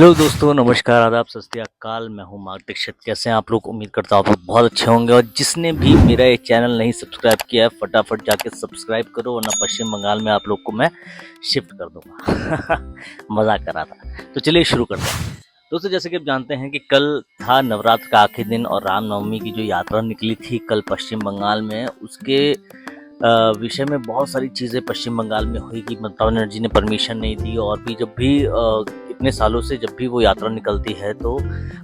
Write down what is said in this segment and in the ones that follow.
Hello दोस्तों, नमस्कार, आदाब, सत श्री अकाल। मैं हूं मार्क दीक्षित। कैसे हैं आप लोग? उम्मीद करता हूं आप लोग बहुत अच्छे होंगे। और जिसने भी मेरा ये चैनल नहीं सब्सक्राइब किया है, फटाफट जाके सब्सक्राइब करो, वरना पश्चिम बंगाल में आप लोग को मैं शिफ्ट कर दूंगा। मजाक कर रहा था। तो चलिए शुरू करते हैं। दोस्तों, जैसे कि आप जानते हैं कि कल था नवरात्र का आखिरी दिन और रामनवमी की जो यात्रा निकली थी कल पश्चिम बंगाल में, उसके विषय में बहुत सारी चीज़ें पश्चिम बंगाल में हुई कि ममता बनर्जी ने परमिशन नहीं दी। और भी जब भी इतने सालों से जब भी वो यात्रा निकलती है तो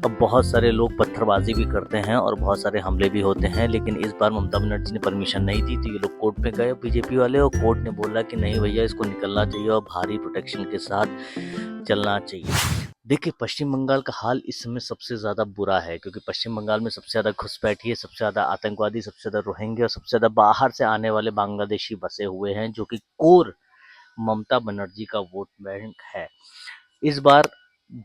अब बहुत सारे लोग पत्थरबाजी भी करते हैं और बहुत सारे हमले भी होते हैं। लेकिन इस बार ममता बनर्जी ने परमिशन नहीं दी तो ये लोग कोर्ट में गए बीजेपी वाले, और कोर्ट ने बोला कि नहीं भैया, इसको निकलना चाहिए और भारी प्रोटेक्शन के साथ चलना चाहिए। देखिए, पश्चिम बंगाल का हाल इस समय सबसे ज़्यादा बुरा है, क्योंकि पश्चिम बंगाल में सबसे ज़्यादा घुसपैठी है, सबसे ज़्यादा आतंकवादी, सबसे ज़्यादा रोहिंग्या और सबसे ज़्यादा बाहर से आने वाले बांग्लादेशी बसे हुए हैं, जो कि कोर ममता बनर्जी का वोट बैंक है। इस बार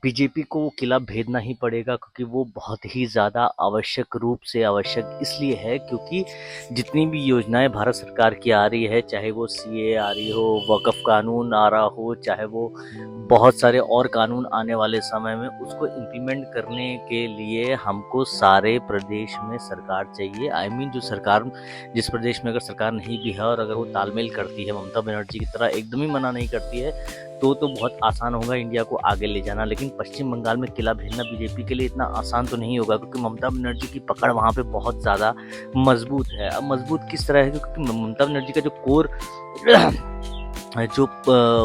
बीजेपी को वो किला भेजना ही पड़ेगा, क्योंकि वो बहुत ही ज़्यादा आवश्यक रूप से आवश्यक इसलिए है क्योंकि जितनी भी योजनाएं भारत सरकार की आ रही है, चाहे वो सीए आ रही हो, वक़्फ़ कानून आ रहा हो, चाहे वो बहुत सारे और कानून आने वाले समय में, उसको इम्प्लीमेंट करने के लिए हमको सारे प्रदेश में सरकार चाहिए। जो सरकार जिस प्रदेश में अगर सरकार नहीं भी है और अगर वो तालमेल करती है ममता बनर्जी की तरह, एकदम ही मना नहीं करती है, तो बहुत आसान होगा इंडिया को आगे ले जाना। लेकिन पश्चिम बंगाल में किला भेजना बीजेपी के लिए इतना आसान तो नहीं होगा, क्योंकि ममता बनर्जी की पकड़ वहाँ पे बहुत ज़्यादा मजबूत है। अब मजबूत किस तरह है? क्योंकि ममता बनर्जी का जो कोर जो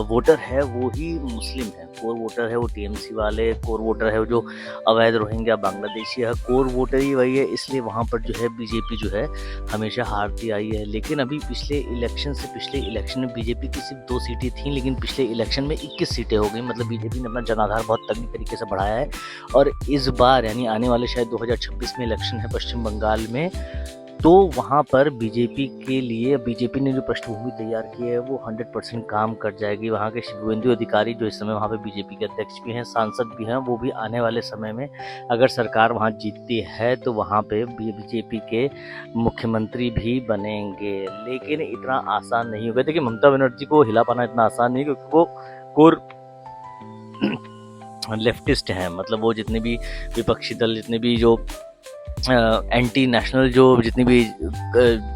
वोटर है वो ही मुस्लिम है। कोर वोटर है वो टीएमसी वाले, कोर वोटर है वो जो अवैध रोहिंग्या बांग्लादेशी है, कोर वोटर ही वही है। इसलिए वहाँ पर जो है बीजेपी जो है हमेशा हारती आई है। लेकिन अभी पिछले इलेक्शन में बीजेपी की सिर्फ 2 सीटें थीं, लेकिन पिछले इलेक्शन में 21 सीटें हो गई। मतलब बीजेपी ने अपना जनाधार बहुत तगड़ी तरीके से बढ़ाया है। और इस बार यानी आने वाले शायद 2026 में इलेक्शन है पश्चिम बंगाल में, तो वहाँ पर बीजेपी के लिए बीजेपी ने जो पृष्ठभूमि तैयार की है वो 100% काम कर जाएगी। वहाँ के शुभेंदु अधिकारी जो इस समय वहाँ पे बीजेपी के अध्यक्ष भी हैं, सांसद भी हैं, वो भी आने वाले समय में अगर सरकार वहाँ जीतती है तो वहाँ पे बीजेपी के मुख्यमंत्री भी बनेंगे। लेकिन इतना आसान नहीं होगा। देखिए, ममता बनर्जी को हिला पाना इतना आसान नहीं, क्योंकि वो कोर लेफ्टिस्ट हैं। मतलब वो जितने भी विपक्षी दल, जितने भी जो एंटी नेशनल जो जितने भी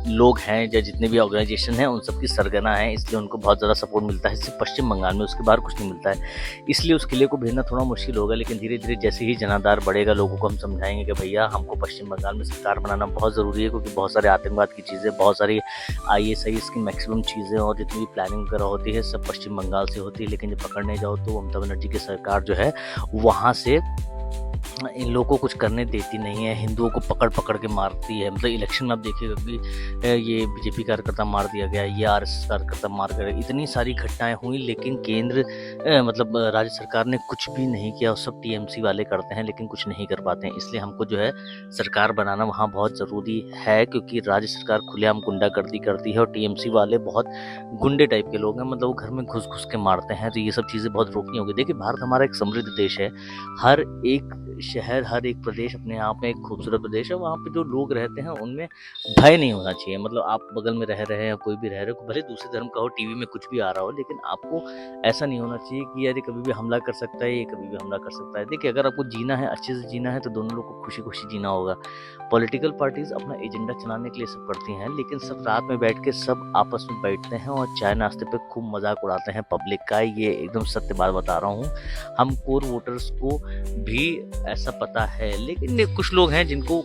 लोग हैं या जितने भी ऑर्गेनाइजेशन हैं, उन सब की सरगना है। इसलिए उनको बहुत ज़्यादा सपोर्ट मिलता है सिर्फ पश्चिम बंगाल में, उसके बाहर कुछ नहीं मिलता है। इसलिए उस किले को भेजना थोड़ा मुश्किल होगा। लेकिन धीरे धीरे जैसे ही जनाधार बढ़ेगा, लोगों को हम समझाएंगे कि भैया हमको पश्चिम बंगाल में सरकार बनाना बहुत ज़रूरी है, क्योंकि बहुत सारे आतंकवाद की चीज़ें, बहुत सारी ISIS की मैक्सिमम चीज़ें और जितनी भी प्लानिंग वगैरह होती है सब पश्चिम बंगाल से होती है। लेकिन जब पकड़ने जाओ तो ममता बनर्जी की सरकार जो है वहाँ से इन लोगों को कुछ करने देती नहीं है, हिंदुओं को पकड़ पकड़ के मारती है। मतलब इलेक्शन में आप देखिएगा कि ये बीजेपी कार्यकर्ता मार दिया गया, ये RSS कार्यकर्ता मार गया, इतनी सारी घटनाएं हुई। लेकिन केंद्र मतलब राज्य सरकार ने कुछ भी नहीं किया। सब टीएमसी वाले करते हैं लेकिन कुछ नहीं कर पाते हैं। इसलिए हमको जो है सरकार बनाना वहाँ बहुत ज़रूरी है, क्योंकि राज्य सरकार खुलेआम गुंडागर्दी करती है और टीएमसी वाले बहुत गुंडे टाइप के लोग हैं। मतलब वो घर में घुस घुस के मारते हैं। तो ये सब चीज़ें बहुत रोकनी होगी। देखिए, भारत हमारा एक समृद्ध देश है। हर एक शहर, हर एक प्रदेश अपने आप में एक खूबसूरत प्रदेश है। वहाँ पे जो लोग रहते हैं उनमें भय नहीं होना चाहिए। मतलब आप बगल में रह रहे हैं या कोई भी रह रहे हो, भले दूसरे धर्म का हो, टीवी में कुछ भी आ रहा हो, लेकिन आपको ऐसा नहीं होना चाहिए कि यार ये कभी भी हमला कर सकता है, ये कभी भी हमला कर सकता है। देखिए, अगर आपको जीना है, अच्छे से जीना है, तो दोनों लोग को खुशी खुशी जीना होगा। पॉलिटिकल पार्टीज अपना एजेंडा चलाने के लिए सब करती हैं, लेकिन सब रात में बैठ के सब आपस में बैठते हैं और चाय नाश्ते पे खूब मजाक उड़ाते हैं पब्लिक का। ये एकदम सत्य बात बता रहा हूँ। हम कोर वोटर्स को भी ऐसा पता है। लेकिन कुछ लोग हैं जिनको,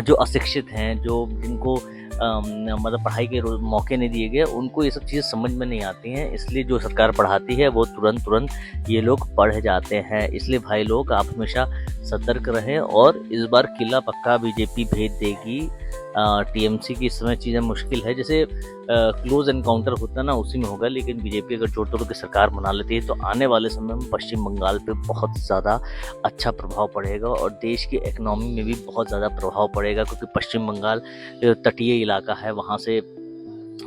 जो अशिक्षित हैं, जो जिनको मतलब पढ़ाई के मौके नहीं दिए गए, उनको ये सब चीज़ें समझ में नहीं आती हैं। इसलिए जो सरकार पढ़ाती है वो तुरंत ये लोग पढ़ जाते हैं। इसलिए भाई लोग, आप हमेशा सतर्क रहें। और इस बार किला पक्का बीजेपी भेज देगी। टीएमसी की इस समय चीज़ें मुश्किल है, जैसे क्लोज एनकाउंटर होता है ना, उसी में होगा। लेकिन बीजेपी अगर जोड़ तोड़ के सरकार बना लेती है तो आने वाले समय में पश्चिम बंगाल पे बहुत ज़्यादा अच्छा प्रभाव पड़ेगा और देश की इकोनॉमी में भी बहुत ज़्यादा प्रभाव पड़ेगा, क्योंकि पश्चिम बंगाल तटीय इलाका है। वहाँ से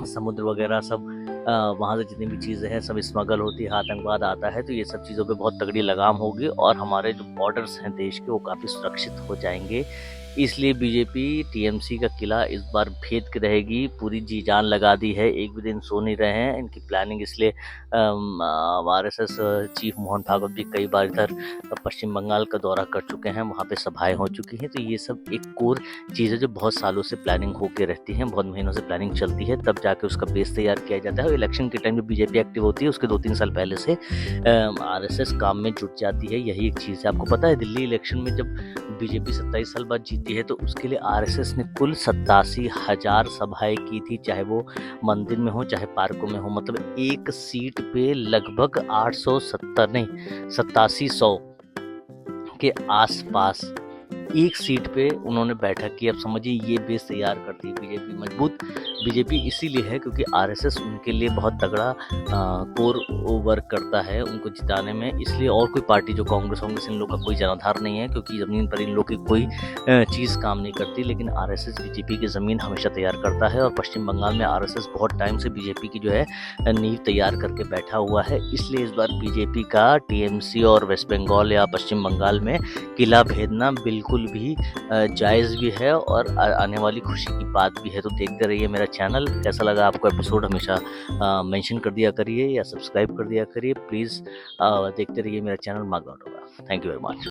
समुद्र वगैरह सब, वहाँ से जितनी भी चीज़ें हैं सब स्मगल होती है, आतंकवाद आता है। तो ये सब चीज़ों पे बहुत तगड़ी लगाम होगी और हमारे जो बॉर्डर्स हैं देश के, वो काफ़ी सुरक्षित हो जाएंगे इसलिए बीजेपी टीएमसी का किला इस बार भेद के रहेगी, पूरी जी जान लगा दी है, एक भी दिन सो नहीं रहे हैं इनकी प्लानिंग। इसलिए आरएसएस चीफ मोहन भागवत भी कई बार इधर पश्चिम बंगाल का दौरा कर चुके हैं, वहाँ पे सभाएं हो चुकी हैं। तो ये सब एक कोर चीज़ है जो बहुत सालों से प्लानिंग होके रहती है, बहुत महीनों से प्लानिंग चलती है, तब जाके उसका बेस तैयार किया जाता है। और इलेक्शन के टाइम जब बीजेपी एक्टिव होती है उसके 2-3 साल पहले से आरएसएस काम में जुट जाती है। यही एक चीज़ है। आपको पता है दिल्ली इलेक्शन में जब बीजेपी 27 साल बाद जीती है तो उसके लिए आरएसएस ने कुल 87,000 सभाएं की थी, चाहे वो मंदिर में हो चाहे पार्कों में हो। मतलब एक सीट पे लगभग 870 नहीं 8700 के आसपास एक सीट पे उन्होंने बैठक की। अब समझिए ये बेस तैयार करती है बीजेपी। मजबूत बीजेपी इसीलिए है क्योंकि आरएसएस उनके लिए बहुत तगड़ा कोर वर्क करता है उनको जिताने में। इसलिए और कोई पार्टी जो कांग्रेस इन लोग का कोई जनाधार नहीं है, क्योंकि ज़मीन पर इन लोग की कोई चीज़ काम नहीं करती। लेकिन आरएसएस बीजेपी की ज़मीन हमेशा तैयार करता है, और पश्चिम बंगाल में आरएसएस बहुत टाइम से बीजेपी की जो है नींव तैयार करके बैठा हुआ है। इसलिए इस बार बीजेपी का टीएमसी और वेस्ट बंगाल या पश्चिम बंगाल में किला भेदना बिल्कुल भी जायज़ भी है और आने वाली खुशी की बात भी है। तो देखते रहिए मेरा चैनल। कैसा लगा आपको एपिसोड हमेशा मेंशन कर दिया करिए या सब्सक्राइब कर दिया करिए प्लीज़। देखते रहिए मेरा चैनल, मार्क आउट होगा। Thank you very much.